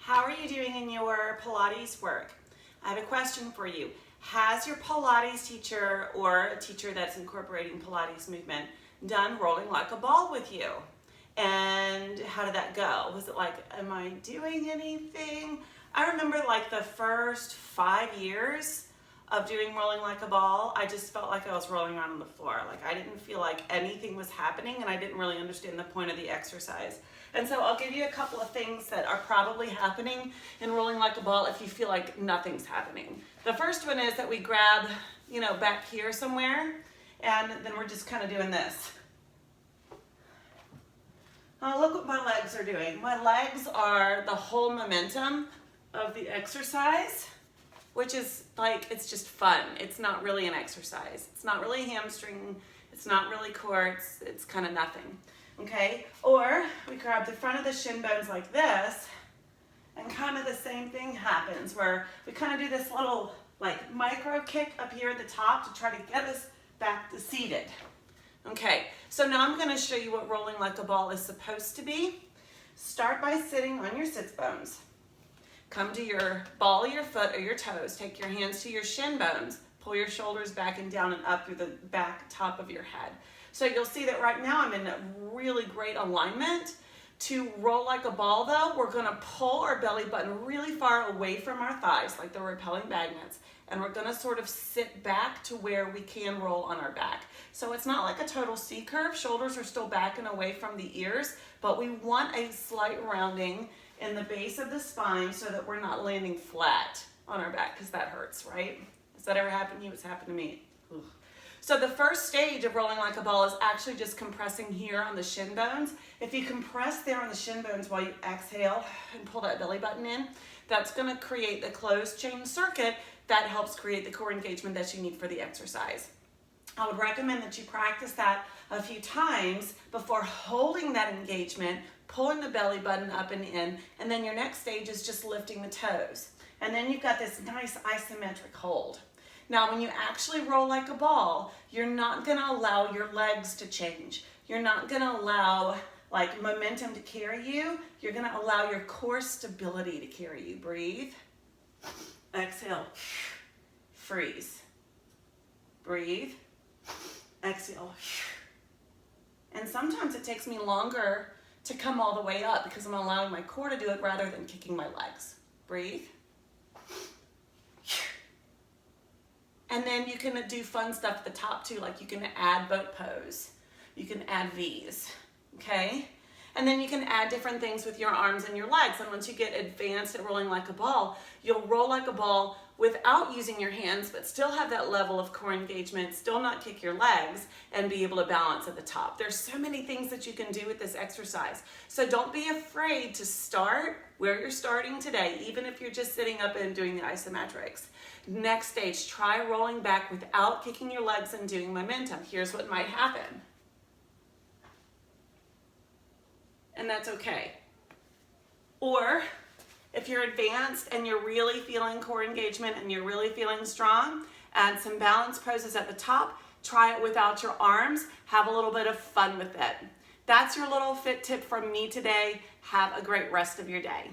How are you doing in your Pilates work? I have a question for you. Has your Pilates teacher or a teacher that's incorporating Pilates movement done rolling like a ball with you? And how did that go? Was it like, am I doing anything? I remember like the first 5 years of doing rolling like a ball, I just felt like I was rolling around on the floor. Like I didn't feel like anything was happening and I didn't really understand the point of the exercise. And so I'll give you a couple of things that are probably happening in rolling like a ball if you feel like nothing's happening. The first one is that we grab, back here somewhere, and then we're just kind of doing this. Oh, look what my legs are doing. My legs are the whole momentum of the exercise, which is like, it's just fun. It's not really an exercise. It's not really hamstring. It's not really core. It's kind of nothing. Okay? Or we grab the front of the shin bones like this, and kind of the same thing happens where we kind of do this little like micro kick up here at the top to try to get us back to seated. Okay, so now I'm going to show you what rolling like a ball is supposed to be. Start by sitting on your sits bones. Come to your ball of your foot or your toes. Take your hands to your shin bones. Pull your shoulders back and down and up through the back top of your head. So you'll see that right now I'm in a really great alignment. To roll like a ball though, we're going to pull our belly button really far away from our thighs like the repelling magnets. And we're going to sort of sit back to where we can roll on our back. So it's not like a total C curve. Shoulders are still back and away from the ears, but we want a slight rounding in the base of the spine so that we're not landing flat on our back because that hurts, right? Has that ever happened to you? It's happened to me. Ugh. So the first stage of rolling like a ball is actually just compressing here on the shin bones. If you compress there on the shin bones while you exhale and pull that belly button in, that's going to create the closed chain circuit that helps create the core engagement that you need for the exercise. I would recommend that you practice that a few times before holding that engagement, pulling the belly button up and in, and then your next stage is just lifting the toes. And then you've got this nice isometric hold. Now, when you actually roll like a ball, you're not going to allow your legs to change. You're not going to allow like momentum to carry you. You're going to allow your core stability to carry you. Breathe. Exhale. Freeze. Breathe. Exhale. And sometimes it takes me longer to come all the way up because I'm allowing my core to do it rather than kicking my legs. Breathe. And then you can do fun stuff at the top too, like you can add boat pose. You can add V's, okay? And then you can add different things with your arms and your legs. And once you get advanced at rolling like a ball, you'll roll like a ball without using your hands, but still have that level of core engagement, still not kick your legs, and be able to balance at the top. There's so many things that you can do with this exercise. So don't be afraid to start where you're starting today, even if you're just sitting up and doing the isometrics. Next stage, try rolling back without kicking your legs and doing momentum. Here's what might happen. And that's okay. Or if you're advanced and you're really feeling core engagement and you're really feeling strong, add some balance poses at the top. Try it without your arms. Have a little bit of fun with it. That's your little fit tip from me today. Have a great rest of your day.